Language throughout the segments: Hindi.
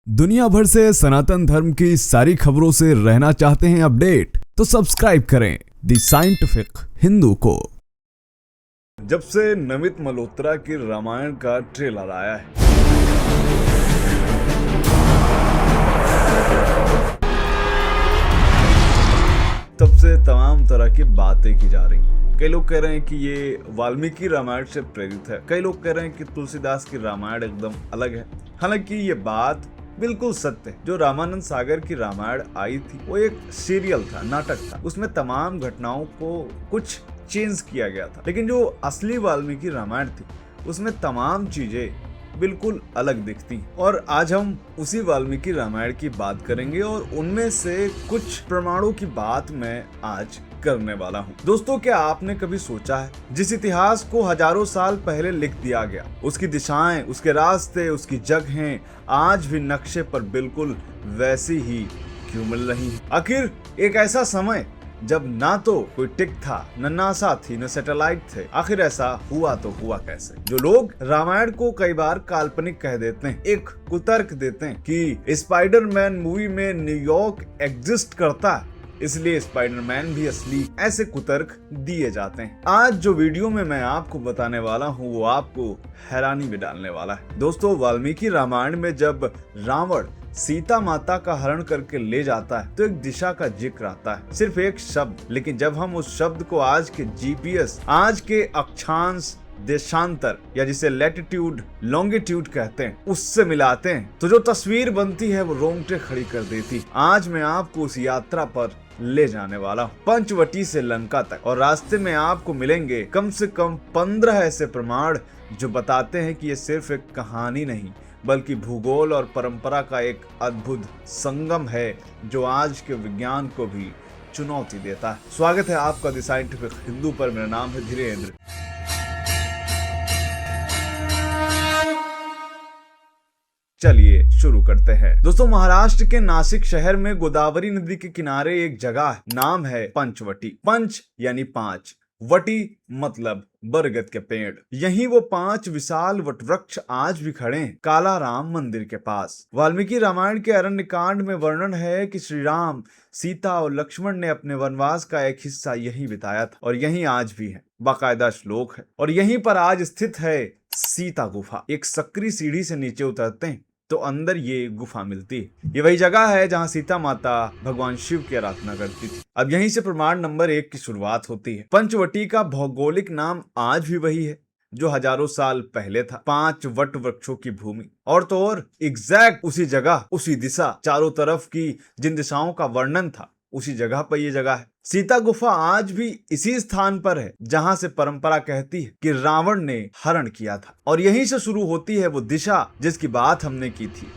दुनिया भर से सनातन धर्म की सारी खबरों से रहना चाहते हैं अपडेट, तो सब्सक्राइब करें द साइंटिफिक हिंदू को। जब से नमित मल्होत्रा की रामायण का ट्रेलर आया है, तब से तमाम तरह की बातें की जा रही हैं। कई लोग कह रहे हैं कि ये वाल्मीकि रामायण से प्रेरित है, कई लोग कह रहे हैं कि तुलसीदास की रामायण एकदम अलग है। हालांकि ये बात बिल्कुल सत्य है। जो रामानंद सागर की रामायण आई थी वो एक सीरियल था, नाटक था। उसमें तमाम घटनाओं को कुछ चेंज किया गया था, लेकिन जो असली वाल्मीकि रामायण थी उसमें तमाम चीजें बिल्कुल अलग दिखती। और आज हम उसी वाल्मीकि रामायण की बात करेंगे और उनमें से कुछ प्रमाणों की बात मैं आज करने वाला हूँ। दोस्तों, क्या आपने कभी सोचा है जिस इतिहास को हजारों साल पहले लिख दिया गया, उसकी दिशाएं, उसके रास्ते, उसकी जगहें आज भी नक्शे पर बिल्कुल वैसी ही क्यों मिल रही हैं? आखिर एक ऐसा समय जब ना तो कोई टिक था, न नासा थी, न सैटेलाइट थे, आखिर ऐसा हुआ तो हुआ कैसे? जो लोग रामायण को कई बार काल्पनिक कह देते हैं, एक कुतर्क देते हैं कि स्पाइडरमैन मूवी में न्यूयॉर्क एग्जिस्ट करता है, इसलिए स्पाइडरमैन भी असली, ऐसे कुतर्क दिए जाते हैं। आज जो वीडियो में मैं आपको बताने वाला हूँ वो आपको हैरानी में डालने वाला है। दोस्तों, वाल्मीकि रामायण में जब रावण सीता माता का हरण करके ले जाता है तो एक दिशा का जिक्र आता है, सिर्फ एक शब्द। लेकिन जब हम उस शब्द को आज के जीपीएस, आज के अक्षांश देशांतर या जिसे लैटिट्यूड लॉन्गिट्यूड कहते हैं, उससे मिलाते हैं तो जो तस्वीर बनती है वो रोंगटे खड़ी कर देती। आज मैं आपको उस यात्रा पर ले जाने वाला हूँ, पंचवटी से लंका तक। और रास्ते में आपको मिलेंगे कम से कम 15 ऐसे प्रमाण जो बताते हैं कि ये सिर्फ एक कहानी नहीं बल्कि भूगोल और परंपरा का एक अद्भुत संगम है जो आज के विज्ञान को भी चुनौती देता है। स्वागत है आपका द साइंटिफिक हिंदू पर। मेरा नाम है धीरेन्द्र। चलिए शुरू करते हैं। दोस्तों, महाराष्ट्र के नासिक शहर में गोदावरी नदी के किनारे एक जगह है, नाम है पंचवटी। पंच यानी 5, वटी मतलब बरगद के पेड़। यहीं वो 5 विशाल वटवृक्ष आज भी खड़े हैं, काला राम मंदिर के पास। वाल्मीकि रामायण के अरण्य कांड में वर्णन है कि श्री राम, सीता और लक्ष्मण ने अपने वनवास का एक हिस्सा यहीं बिताया था और यहीं आज भी है, बाकायदा श्लोक है। और यहीं पर आज स्थित है सीता गुफा। एक सक्रिय सीढ़ी से नीचे उतरते हैं तो अंदर ये गुफा मिलती है। ये वही जगह है जहां सीता माता भगवान शिव की आराधना करती थी। अब यहीं से प्रमाण नंबर 1 की शुरुआत होती है। पंचवटी का भौगोलिक नाम आज भी वही है जो हजारों साल पहले था, 5 वट वृक्षों की भूमि। और तो और एग्जैक्ट उसी जगह, उसी दिशा, चारों तरफ की जिन दिशाओं का वर्णन था उसी जगह पर यह जगह है। सीता गुफा आज भी इसी स्थान पर है जहां से परंपरा कहती है कि रावण ने हरण किया था। और यहीं से शुरू होती है वो दिशा जिसकी बात हमने की थी,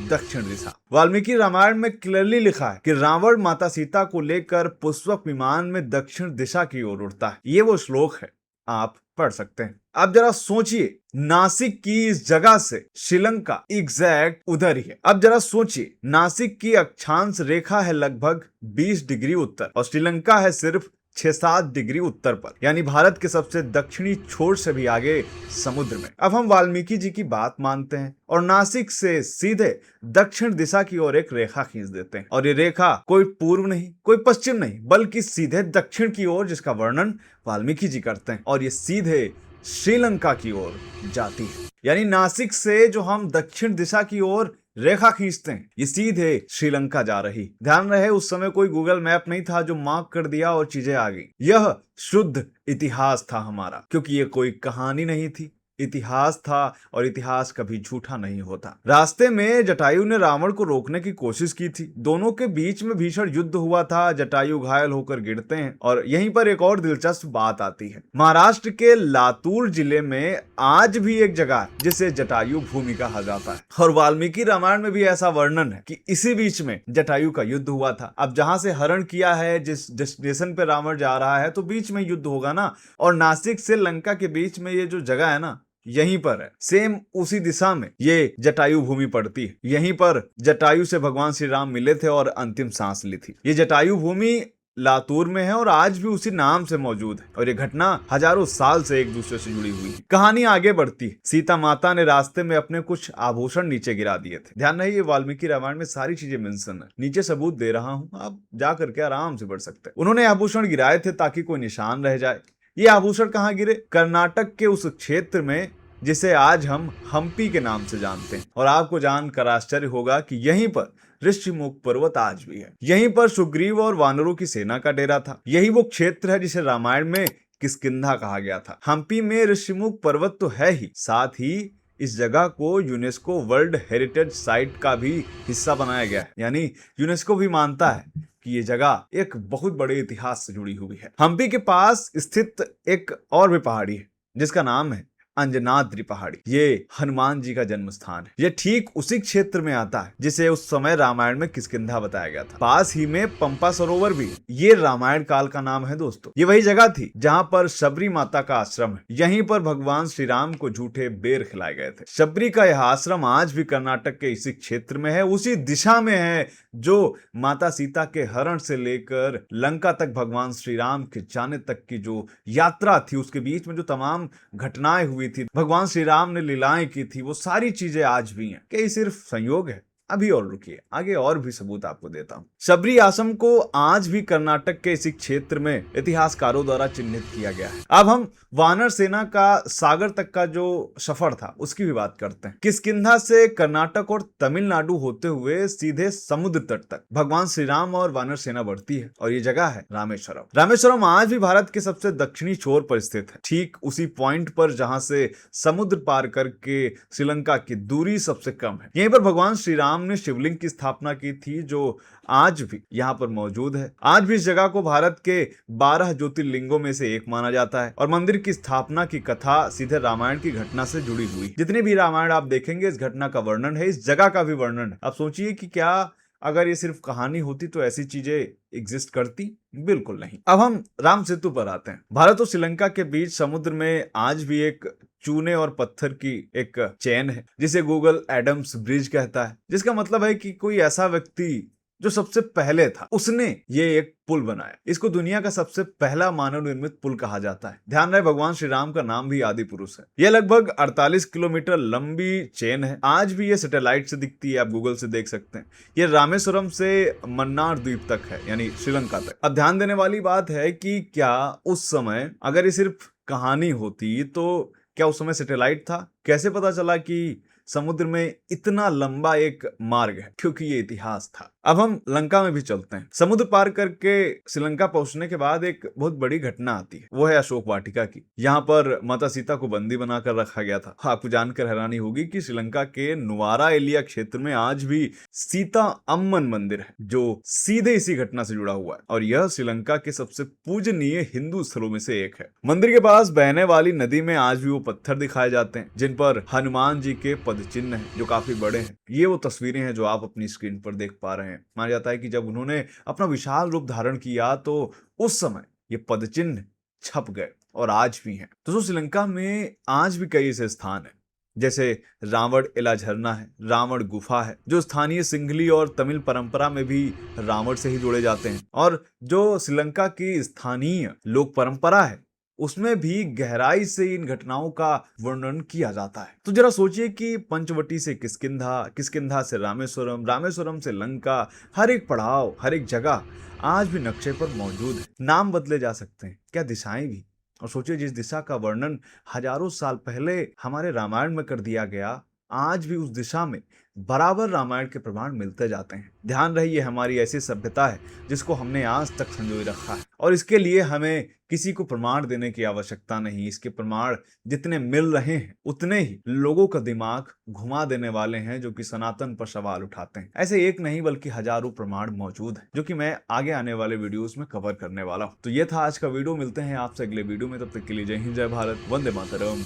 दक्षिण दिशा। वाल्मीकि रामायण में क्लियरली लिखा है कि रावण माता सीता को लेकर पुष्पक विमान में दक्षिण दिशा की ओर उड़ता है। ये वो श्लोक है, आप पढ़ सकते हैं। अब जरा सोचिए, नासिक की इस जगह से श्रीलंका एग्जैक्ट उधर ही है। अब जरा सोचिए, नासिक की अक्षांश रेखा है लगभग 20 डिग्री उत्तर और श्रीलंका है सिर्फ 6-7 डिग्री उत्तर पर, यानी भारत के सबसे दक्षिणी छोर से भी आगे समुद्र में। अब हम वाल्मीकि जी की बात मानते हैं और नासिक से सीधे दक्षिण दिशा की ओर एक रेखा खींच देते हैं। और ये रेखा कोई पूर्व नहीं, कोई पश्चिम नहीं, बल्कि सीधे दक्षिण की ओर, जिसका वर्णन वाल्मीकि जी करते हैं। और ये सीधे श्रीलंका की ओर जाती है। यानी नासिक से जो हम दक्षिण दिशा की ओर रेखा खींचते हैं, ये सीधे श्रीलंका जा रही। ध्यान रहे, उस समय कोई गूगल मैप नहीं था जो मार्क कर दिया और चीजें आ गई। यह शुद्ध इतिहास था हमारा, क्योंकि ये कोई कहानी नहीं थी, इतिहास था। और इतिहास कभी झूठा नहीं होता। रास्ते में जटायु ने रावण को रोकने की कोशिश की थी। दोनों के बीच में भीषण युद्ध हुआ था। जटायु घायल होकर गिरते हैं। और यहीं पर एक और दिलचस्प बात आती है। महाराष्ट्र के लातूर जिले में आज भी एक जगह है जिसे जटायु भूमि कहा जाता है। और वाल्मीकि रामायण में भी ऐसा वर्णन है कि इसी बीच में जटायु का युद्ध हुआ था। अब जहां से हरण किया है, जिस डेस्टिनेशन पे रावण जा रहा है, तो बीच में युद्ध होगा ना। और नासिक से लंका के बीच में ये जो जगह है ना, यहीं पर है। सेम उसी दिशा में ये जटायु भूमि पड़ती है। यहीं पर जटायु से भगवान श्री राम मिले थे और अंतिम सांस ली थी। ये जटायु भूमि लातूर में है और आज भी उसी नाम से मौजूद है और ये घटना हजारों साल से एक दूसरे से जुड़ी हुई है। कहानी आगे बढ़ती है। सीता माता ने रास्ते में अपने कुछ आभूषण नीचे गिरा दिए थे। ध्यान रहे, ये वाल्मीकि रामायण में सारी चीजें मेंशन है। नीचे सबूत दे रहा हूँ, आप जा करके आराम से पढ़ सकते हैं। उन्होंने आभूषण गिराए थे ताकि कोई निशान रह जाए। ये आभूषण कहाँ गिरे? कर्नाटक के उस क्षेत्र में जिसे आज हम हम्पी के नाम से जानते हैं। और आपको जानकर आश्चर्य होगा कि यहीं पर ऋषिमुख पर्वत आज भी है। यहीं पर सुग्रीव और वानरों की सेना का डेरा था। यही वो क्षेत्र है जिसे रामायण में किष्किंधा कहा गया था। हम्पी में ऋषिमुख पर्वत तो है ही, साथ ही इस जगह को यूनेस्को वर्ल्ड हेरिटेज साइट का भी हिस्सा बनाया गया है। यानी यूनेस्को भी मानता है कि ये जगह एक बहुत बड़े इतिहास से जुड़ी हुई है। हम्पी के पास स्थित एक और भी पहाड़ी है जिसका नाम है अंजनाद्री पहाड़ी। ये हनुमान जी का जन्म स्थान है। ये ठीक उसी क्षेत्र में आता है जिसे उस समय रामायण में किष्किंधा बताया गया था। पास ही में पंपा सरोवर भी है। ये रामायण काल का नाम है दोस्तों। ये वही जगह थी जहाँ पर शबरी माता का आश्रम है। यहीं पर भगवान श्री राम को झूठे बेर खिलाए गए थे। शबरी का यह आश्रम आज भी कर्नाटक के इसी क्षेत्र में है, उसी दिशा में है जो माता सीता के हरण से लेकर लंका तक भगवान श्री राम के जाने तक की जो यात्रा थी, उसके बीच में जो तमाम घटनाएं हुई थी, भगवान श्री राम ने लीलाएं की थी, वो सारी चीजें आज भी हैं। क्या ये सिर्फ संयोग है? अभी और रुकिए, आगे और भी सबूत आपको देता हूं। शबरी आश्रम को आज भी कर्नाटक के इसी क्षेत्र में इतिहासकारों द्वारा चिन्हित किया गया है। अब हम वानर सेना का सागर तक का जो सफर था उसकी भी बात करते हैं। किष्किंधा से कर्नाटक और तमिलनाडु होते हुए सीधे समुद्र तट तक भगवान श्री राम और वानर सेना बढ़ती है और ये जगह है रामेश्वरम। रामेश्वरम आज भी भारत के सबसे दक्षिणी छोर पर स्थित है, ठीक उसी पॉइंट पर जहां से समुद्र पार करके श्रीलंका की दूरी सबसे कम है। यहीं पर भगवान श्री राम ने शिवलिंग की स्थापना की थी जो आज भी यहाँ पर मौजूद है। आज भी इस जगह को भारत के 12 ज्योतिर्लिंगों में से एक माना जाता है और मंदिर की स्थापना की कथा सीधे रामायण की घटना से जुड़ी हुई। जितने भी रामायण आप देखेंगे इस घटना का वर्णन है, इस जगह का भी वर्णन है। आप सोचिए कि क्या अगर ये सिर्फ कहानी होती तो ऐसी चीजें एग्जिस्ट करती? बिल्कुल नहीं। अब हम राम सेतु पर आते हैं। भारत और श्रीलंका के बीच समुद्र में आज भी एक चूने और पत्थर की एक चेन है जिसे गूगल एडम्स ब्रिज कहता है, जिसका मतलब है कि कोई ऐसा व्यक्ति जो सबसे पहले था उसने ये एक पुल बनाया। इसको दुनिया का सबसे पहला मानव निर्मित पुल कहा जाता है। ध्यान रहे, भगवान श्री राम का नाम भी आदि पुरुष है। यह लगभग 48 किलोमीटर लंबी चेन है। आज भी ये सैटेलाइट से दिखती है, आप गूगल से देख सकते हैं। ये रामेश्वरम से मन्नार द्वीप तक है, यानी श्रीलंका तक। अब ध्यान देने वाली बात है कि क्या उस समय अगर ये सिर्फ कहानी होती तो क्या उस समय सैटेलाइट था? कैसे पता चला कि समुद्र में इतना लंबा एक मार्ग है? क्योंकि ये इतिहास था। अब हम लंका में भी चलते हैं। समुद्र पार करके श्रीलंका पहुंचने के बाद एक बहुत बड़ी घटना आती है, वो है अशोक वाटिका की। यहाँ पर माता सीता को बंदी बनाकर रखा गया था। आपको जानकर हैरानी होगी कि श्रीलंका के नुवारा एलिया क्षेत्र में आज भी सीता अम्मन मंदिर है जो सीधे इसी घटना से जुड़ा हुआ है और यह श्रीलंका के सबसे पूजनीय हिंदू स्थलों में से एक है। मंदिर के पास बहने वाली नदी में आज भी वो पत्थर दिखाए जाते हैं जिन पर हनुमान जी के पद चिन्ह हैं जो काफी बड़े हैं। ये वो तस्वीरें हैं जो आप अपनी स्क्रीन पर देख पा रहे हैं। माना जाता है कि जब उन्होंने अपना विशाल रूप धारण किया तो उस समय ये पद चिन्ह छप गए और आज भी हैं। तो श्रीलंका में आज भी कई ऐसे स्थान हैं जैसे रावण एला झरना है, रावण गुफा है जो स्थानीय सिंघली और तमिल परंपरा में भी रावण से ही जुड़े जाते हैं और जो श्रीलंका की स्थानीय लोक परंपरा है उसमें भी गहराई से इन घटनाओं का वर्णन किया जाता है। तो जरा सोचिए कि पंचवटी से किष्किंधा, किष्किंधा से रामेश्वरम, रामेश्वरम से लंका, हर एक पड़ाव, हर एक जगह आज भी नक्शे पर मौजूद है। नाम बदले जा सकते हैं, क्या दिशाएं भी। और सोचिए जिस दिशा का वर्णन हजारों साल पहले हमारे रामायण में कर दिया गया, आज भी उस दिशा में बराबर रामायण के प्रमाण मिलते जाते हैं। ध्यान रहे, ये हमारी ऐसी सभ्यता है जिसको हमने आज तक संजोए रखा है और इसके लिए हमें किसी को प्रमाण देने की आवश्यकता नहीं। इसके प्रमाण जितने मिल रहे हैं उतने ही लोगों का दिमाग घुमा देने वाले हैं जो कि सनातन पर सवाल उठाते हैं। ऐसे एक नहीं बल्कि हजारों प्रमाण मौजूद हैं जो कि मैं आगे आने वाले वीडियोस में कवर करने वाला हूँ। तो ये था आज का वीडियो। मिलते हैं आपसे अगले वीडियो में, तब तक के लिए जय हिंद, जय भारत, वंदे मातरम।